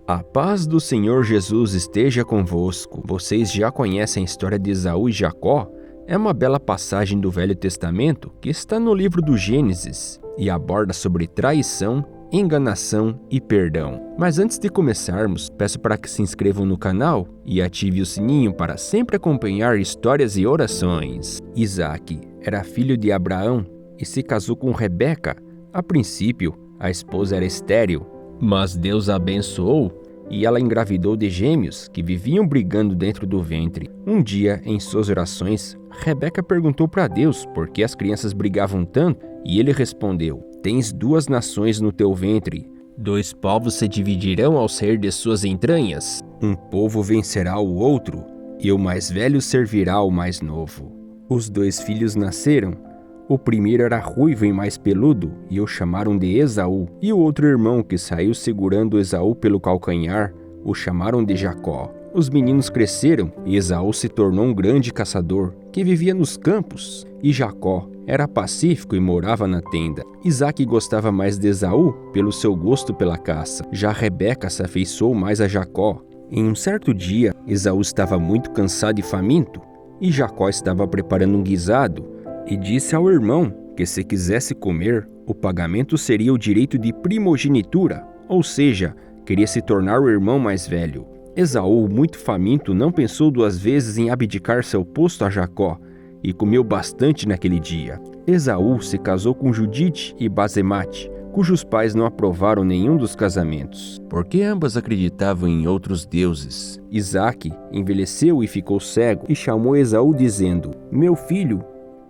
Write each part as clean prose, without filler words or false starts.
A paz do Senhor Jesus esteja convosco. Vocês já conhecem a história de Esaú e Jacó? É uma bela passagem do Velho Testamento que está no livro do Gênesis e aborda sobre traição, enganação e perdão. Mas antes de começarmos, peço para que se inscrevam no canal e ative o sininho para sempre acompanhar histórias e orações. Isaque era filho de Abraão e se casou com Rebeca. A princípio, a esposa era estéril, mas Deus a abençoou e ela engravidou de gêmeos que viviam brigando dentro do ventre. Um dia, em suas orações, Rebeca perguntou para Deus por que as crianças brigavam tanto e ele respondeu: "Tens duas nações no teu ventre, dois povos se dividirão ao sair de suas entranhas. Um povo vencerá o outro e o mais velho servirá ao mais novo." Os dois filhos nasceram. O primeiro era ruivo e mais peludo, e o chamaram de Esaú. E o outro irmão, que saiu segurando Esaú pelo calcanhar, o chamaram de Jacó. Os meninos cresceram, e Esaú se tornou um grande caçador, que vivia nos campos. E Jacó era pacífico e morava na tenda. Isaque gostava mais de Esaú pelo seu gosto pela caça. Já Rebeca se afeiçoou mais a Jacó. Em um certo dia, Esaú estava muito cansado e faminto, e Jacó estava preparando um guisado, e disse ao irmão que se quisesse comer, o pagamento seria o direito de primogenitura, ou seja, queria se tornar o irmão mais velho. Esaú, muito faminto, não pensou duas vezes em abdicar seu posto a Jacó, e comeu bastante naquele dia. Esaú se casou com Judite e Basemate, cujos pais não aprovaram nenhum dos casamentos, porque ambas acreditavam em outros deuses. Isaque envelheceu e ficou cego, e chamou Esaú dizendo: "Meu filho,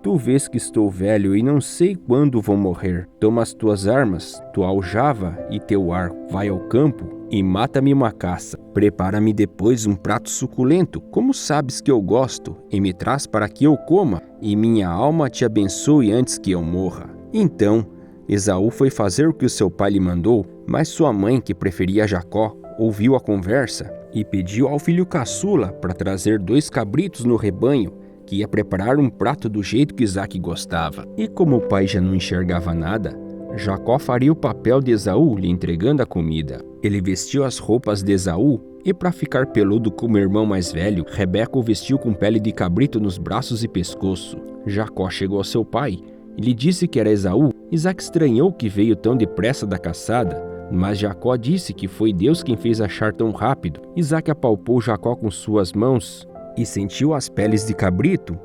tu vês que estou velho e não sei quando vou morrer. Toma as tuas armas, tua aljava e teu arco. Vai ao campo e mata-me uma caça. Prepara-me depois um prato suculento, como sabes que eu gosto, e me traz para que eu coma, e minha alma te abençoe antes que eu morra." Então, Esaú foi fazer o que o seu pai lhe mandou, mas sua mãe, que preferia Jacó, ouviu a conversa e pediu ao filho caçula para trazer 2 cabritos no rebanho, que ia preparar um prato do jeito que Isaque gostava. E como o pai já não enxergava nada, Jacó faria o papel de Esaú lhe entregando a comida. Ele vestiu as roupas de Esaú e, para ficar peludo como o irmão mais velho, Rebeca o vestiu com pele de cabrito nos braços e pescoço. Jacó chegou ao seu pai e lhe disse que era Esaú. Isaque estranhou que veio tão depressa da caçada, mas Jacó disse que foi Deus quem fez achar tão rápido. Isaque apalpou Jacó com suas mãos e sentiu as peles de cabrito,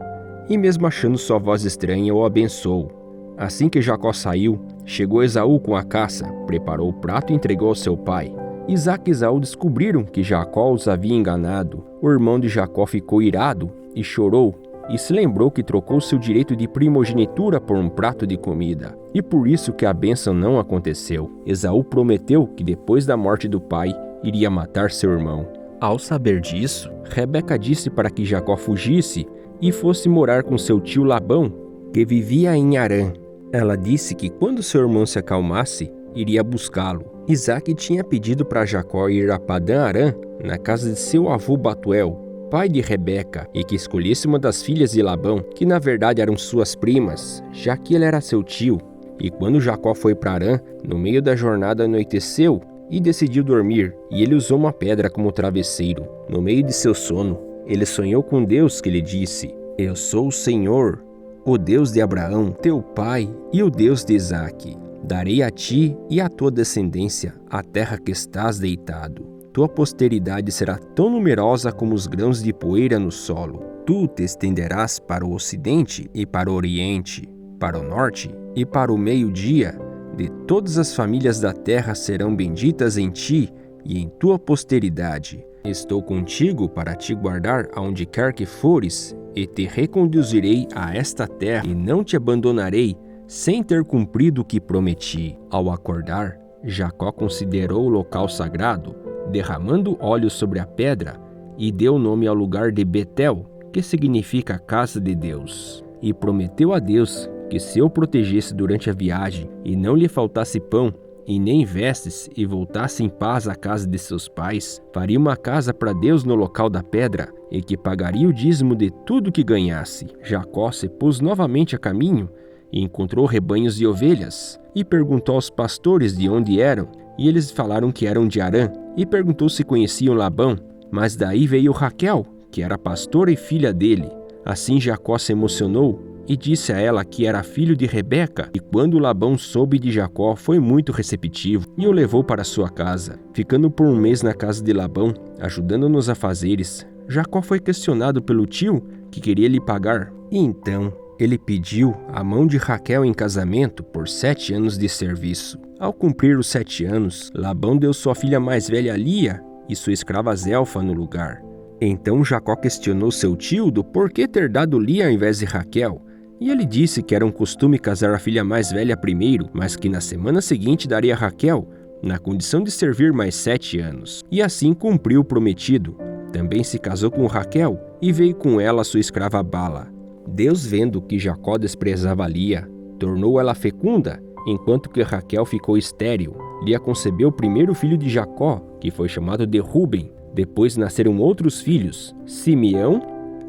e mesmo achando sua voz estranha, o abençoou. Assim que Jacó saiu, chegou Esaú com a caça, preparou o prato e entregou ao seu pai. Isaque e Esaú descobriram que Jacó os havia enganado. O irmão de Jacó ficou irado e chorou, e se lembrou que trocou seu direito de primogenitura por um prato de comida, e por isso que a bênção não aconteceu. Esaú prometeu que depois da morte do pai, iria matar seu irmão. Ao saber disso, Rebeca disse para que Jacó fugisse e fosse morar com seu tio Labão, que vivia em Harã. Ela disse que quando seu irmão se acalmasse, iria buscá-lo. Isaque tinha pedido para Jacó ir a Padã Arã, na casa de seu avô Batuel, pai de Rebeca, e que escolhesse uma das filhas de Labão, que na verdade eram suas primas, já que ele era seu tio. E quando Jacó foi para Harã, no meio da jornada anoiteceu e decidiu dormir, e ele usou uma pedra como travesseiro. No meio de seu sono, ele sonhou com Deus, que lhe disse: "Eu sou o Senhor, o Deus de Abraão, teu pai, e o Deus de Isaque. Darei a ti e à tua descendência a terra que estás deitado. Tua posteridade será tão numerosa como os grãos de poeira no solo. Tu te estenderás para o ocidente e para o oriente, para o norte e para o meio-dia. De todas as famílias da terra serão benditas em ti e em tua posteridade. Estou contigo para te guardar aonde quer que fores, e te reconduzirei a esta terra, e não te abandonarei sem ter cumprido o que prometi." Ao acordar, Jacó considerou o local sagrado, derramando óleo sobre a pedra, e deu nome ao lugar de Betel, que significa casa de Deus. E prometeu a Deus que se eu protegesse durante a viagem, e não lhe faltasse pão, e nem vestes, e voltasse em paz à casa de seus pais, faria uma casa para Deus no local da pedra, e que pagaria o dízimo de tudo que ganhasse. Jacó se pôs novamente a caminho, e encontrou rebanhos de ovelhas, e perguntou aos pastores de onde eram, e eles falaram que eram de Harã, e perguntou se conheciam Labão. Mas daí veio Raquel, que era pastora e filha dele. Assim Jacó se emocionou e disse a ela que era filho de Rebeca, e quando Labão soube de Jacó, foi muito receptivo e o levou para sua casa. Ficando por um mês na casa de Labão, ajudando nos afazeres, Jacó foi questionado pelo tio, que queria lhe pagar. E então ele pediu a mão de Raquel em casamento por 7 anos de serviço. Ao cumprir os 7 anos, Labão deu sua filha mais velha Lia e sua escrava Zelfa no lugar. Então Jacó questionou seu tio do porquê ter dado Lia ao invés de Raquel. E ele disse que era um costume casar a filha mais velha primeiro, mas que na semana seguinte daria a Raquel, na condição de servir mais 7 anos. E assim cumpriu o prometido. Também se casou com Raquel e veio com ela sua escrava Bala. Deus, vendo que Jacó desprezava Lia, tornou ela fecunda, enquanto que Raquel ficou estéril. Lia concebeu o primeiro filho de Jacó, que foi chamado de Ruben. Depois nasceram outros filhos, Simeão,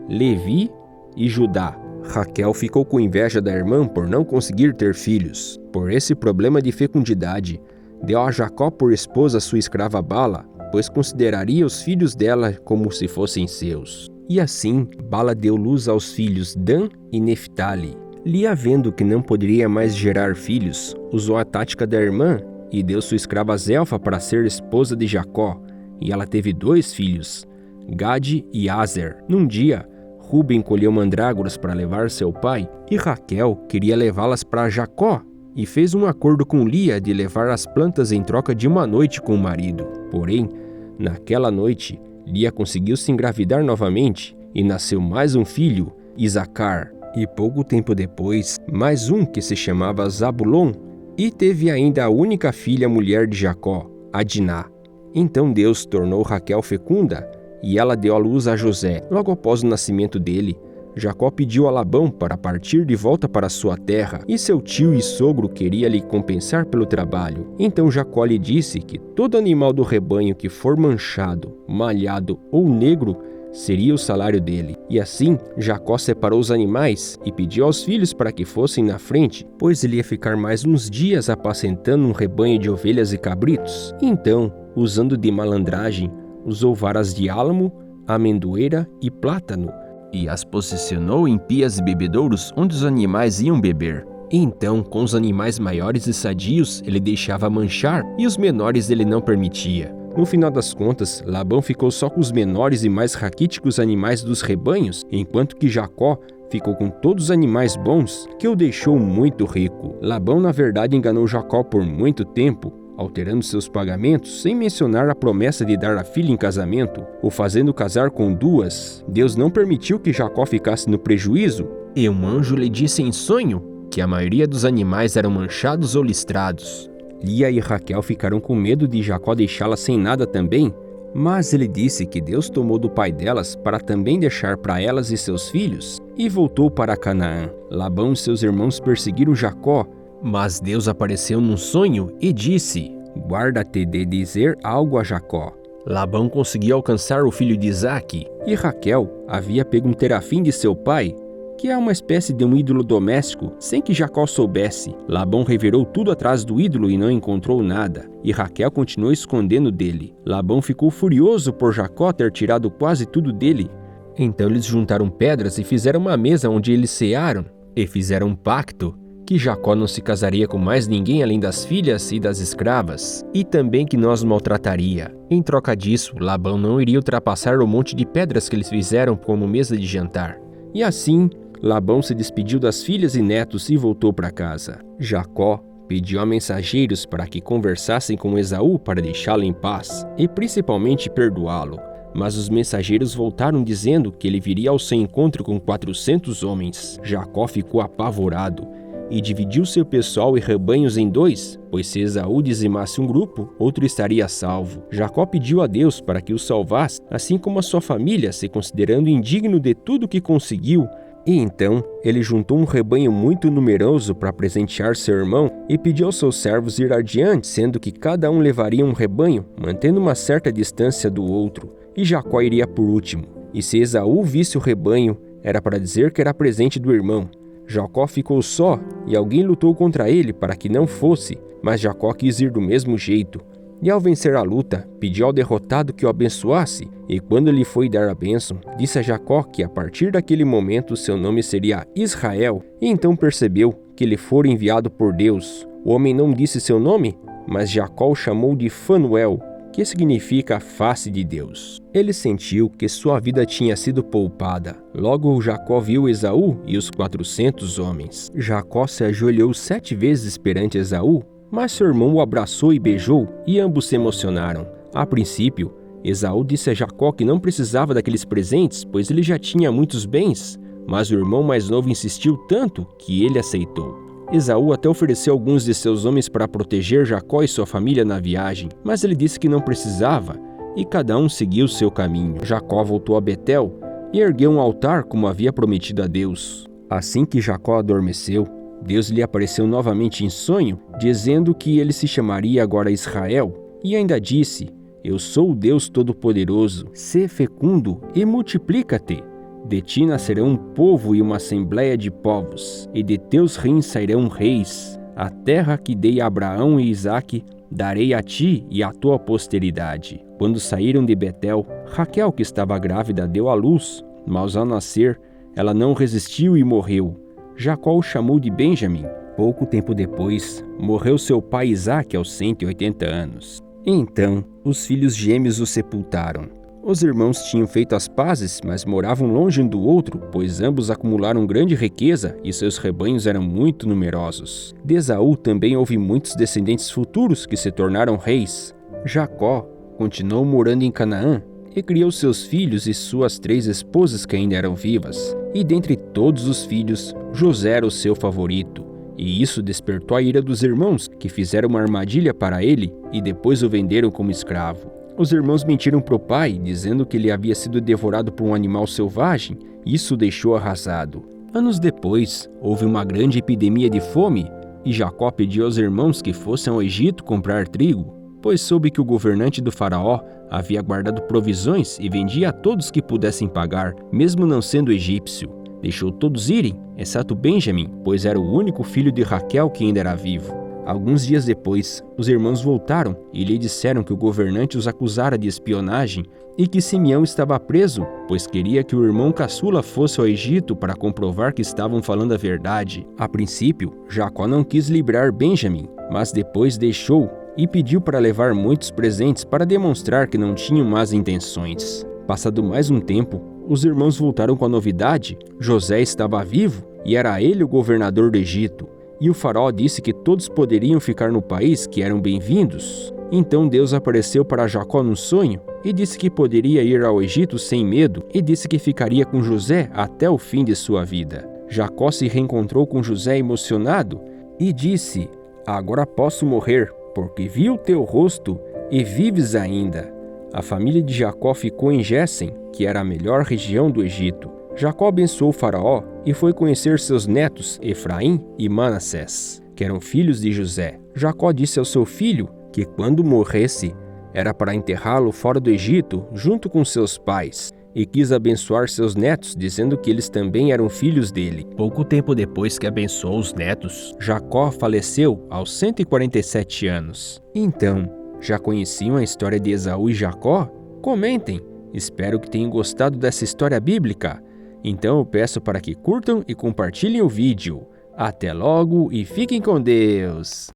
Levi e Judá. Raquel ficou com inveja da irmã por não conseguir ter filhos. Por esse problema de fecundidade, deu a Jacó por esposa sua escrava Bala, pois consideraria os filhos dela como se fossem seus. E assim, Bala deu luz aos filhos Dan e Neftali. Lia, vendo que não poderia mais gerar filhos, usou a tática da irmã e deu sua escrava Zelfa para ser esposa de Jacó, e ela teve 2 filhos, Gade e Azer. Num dia, Ruben colheu mandrágoras para levar seu pai, e Raquel queria levá-las para Jacó, e fez um acordo com Lia de levar as plantas em troca de uma noite com o marido. Porém, naquela noite, Lia conseguiu se engravidar novamente, e nasceu mais um filho, Isacar. E pouco tempo depois, mais um que se chamava Zabulon, e teve ainda a única filha mulher de Jacó, a Diná. Então Deus tornou Raquel fecunda, e ela deu à luz a José. Logo após o nascimento dele, Jacó pediu a Labão para partir de volta para sua terra, e seu tio e sogro queria lhe compensar pelo trabalho. Então Jacó lhe disse que todo animal do rebanho que for manchado, malhado ou negro seria o salário dele. E assim, Jacó separou os animais e pediu aos filhos para que fossem na frente, pois ele ia ficar mais uns dias apacentando um rebanho de ovelhas e cabritos. Então, usando de malandragem, usou varas de álamo, amendoeira e plátano, e as posicionou em pias e bebedouros onde os animais iam beber. Então, com os animais maiores e sadios, ele deixava manchar, e os menores ele não permitia. No final das contas, Labão ficou só com os menores e mais raquíticos animais dos rebanhos, enquanto que Jacó ficou com todos os animais bons, que o deixou muito rico. Labão, na verdade, enganou Jacó por muito tempo, alterando seus pagamentos, sem mencionar a promessa de dar a filha em casamento, o fazendo casar com 2. Deus não permitiu que Jacó ficasse no prejuízo, e um anjo lhe disse em sonho que a maioria dos animais eram manchados ou listrados. Lia e Raquel ficaram com medo de Jacó deixá-la sem nada também, mas ele disse que Deus tomou do pai delas para também deixar para elas e seus filhos, e voltou para Canaã. Labão e seus irmãos perseguiram Jacó, mas Deus apareceu num sonho e disse: "Guarda-te de dizer algo a Jacó." Labão conseguiu alcançar o filho de Isaque, e Raquel havia pego um terafim de seu pai, que é uma espécie de um ídolo doméstico, sem que Jacó soubesse. Labão revirou tudo atrás do ídolo e não encontrou nada, e Raquel continuou escondendo dele. Labão ficou furioso por Jacó ter tirado quase tudo dele. Então eles juntaram pedras e fizeram uma mesa onde eles cearam, e fizeram um pacto que Jacó não se casaria com mais ninguém além das filhas e das escravas, e também que não as maltrataria. Em troca disso, Labão não iria ultrapassar o monte de pedras que eles fizeram como mesa de jantar. E assim, Labão se despediu das filhas e netos e voltou para casa. Jacó pediu a mensageiros para que conversassem com Esaú para deixá-lo em paz e principalmente perdoá-lo. Mas os mensageiros voltaram dizendo que ele viria ao seu encontro com 400 homens. Jacó ficou apavorado e dividiu seu pessoal e rebanhos em 2, pois se Esaú dizimasse um grupo, outro estaria salvo. Jacó pediu a Deus para que o salvasse, assim como a sua família, se considerando indigno de tudo que conseguiu. E então ele juntou um rebanho muito numeroso para presentear seu irmão e pediu aos seus servos ir adiante, sendo que cada um levaria um rebanho, mantendo uma certa distância do outro, e Jacó iria por último. E se Esaú visse o rebanho, era para dizer que era presente do irmão. Jacó ficou só, e alguém lutou contra ele para que não fosse, mas Jacó quis ir do mesmo jeito. E ao vencer a luta, pediu ao derrotado que o abençoasse, e quando lhe foi dar a bênção, disse a Jacó que a partir daquele momento seu nome seria Israel, e então percebeu que ele fora enviado por Deus. O homem não disse seu nome, mas Jacó o chamou de Fanuel, que significa face de Deus. Ele sentiu que sua vida tinha sido poupada. Logo Jacó viu Esaú e os 400 homens. Jacó se ajoelhou 7 vezes perante Esaú, mas seu irmão o abraçou e beijou, e ambos se emocionaram. A princípio, Esaú disse a Jacó que não precisava daqueles presentes, pois ele já tinha muitos bens, mas o irmão mais novo insistiu tanto que ele aceitou. Esaú até ofereceu alguns de seus homens para proteger Jacó e sua família na viagem, mas ele disse que não precisava, e cada um seguiu seu caminho. Jacó voltou a Betel e ergueu um altar como havia prometido a Deus. Assim que Jacó adormeceu, Deus lhe apareceu novamente em sonho, dizendo que ele se chamaria agora Israel, e ainda disse: Eu sou o Deus Todo-Poderoso, sê fecundo e multiplica-te. De ti nascerão um povo e uma assembleia de povos, e de teus rins sairão reis. A terra que dei a Abraão e Isaque darei a ti e à tua posteridade. Quando saíram de Betel, Raquel, que estava grávida, deu à luz, mas ao nascer, ela não resistiu e morreu. Jacó o chamou de Benjamim. Pouco tempo depois, morreu seu pai Isaque aos 180 anos. Então, os filhos gêmeos o sepultaram. Os irmãos tinham feito as pazes, mas moravam longe um do outro, pois ambos acumularam grande riqueza e seus rebanhos eram muito numerosos. De Esaú também houve muitos descendentes futuros que se tornaram reis. Jacó continuou morando em Canaã e criou seus filhos e suas 3 esposas que ainda eram vivas. E dentre todos os filhos, José era o seu favorito. E isso despertou a ira dos irmãos, que fizeram uma armadilha para ele e depois o venderam como escravo. Os irmãos mentiram para o pai, dizendo que ele havia sido devorado por um animal selvagem. Isso o deixou arrasado. Anos depois, houve uma grande epidemia de fome, e Jacó pediu aos irmãos que fossem ao Egito comprar trigo, pois soube que o governante do faraó havia guardado provisões e vendia a todos que pudessem pagar, mesmo não sendo egípcio. Deixou todos irem, exceto Benjamim, pois era o único filho de Raquel que ainda era vivo. Alguns dias depois, os irmãos voltaram e lhe disseram que o governante os acusara de espionagem e que Simeão estava preso, pois queria que o irmão caçula fosse ao Egito para comprovar que estavam falando a verdade. A princípio, Jacó não quis livrar Benjamim, mas depois deixou e pediu para levar muitos presentes para demonstrar que não tinham más intenções. Passado mais um tempo, os irmãos voltaram com a novidade: José estava vivo e era ele o governador do Egito. E o faraó disse que todos poderiam ficar no país, que eram bem-vindos. Então Deus apareceu para Jacó num sonho e disse que poderia ir ao Egito sem medo, e disse que ficaria com José até o fim de sua vida. Jacó se reencontrou com José emocionado e disse: Agora posso morrer, porque vi o teu rosto e vives ainda. A família de Jacó ficou em Gésen, que era a melhor região do Egito. Jacó abençoou o faraó e foi conhecer seus netos Efraim e Manassés, que eram filhos de José. Jacó disse ao seu filho que quando morresse, era para enterrá-lo fora do Egito, junto com seus pais, e quis abençoar seus netos, dizendo que eles também eram filhos dele. Pouco tempo depois que abençoou os netos, Jacó faleceu aos 147 anos. Então, já conheciam a história de Esaú e Jacó? Comentem! Espero que tenham gostado dessa história bíblica. Então eu peço para que curtam e compartilhem o vídeo. Até logo e fiquem com Deus!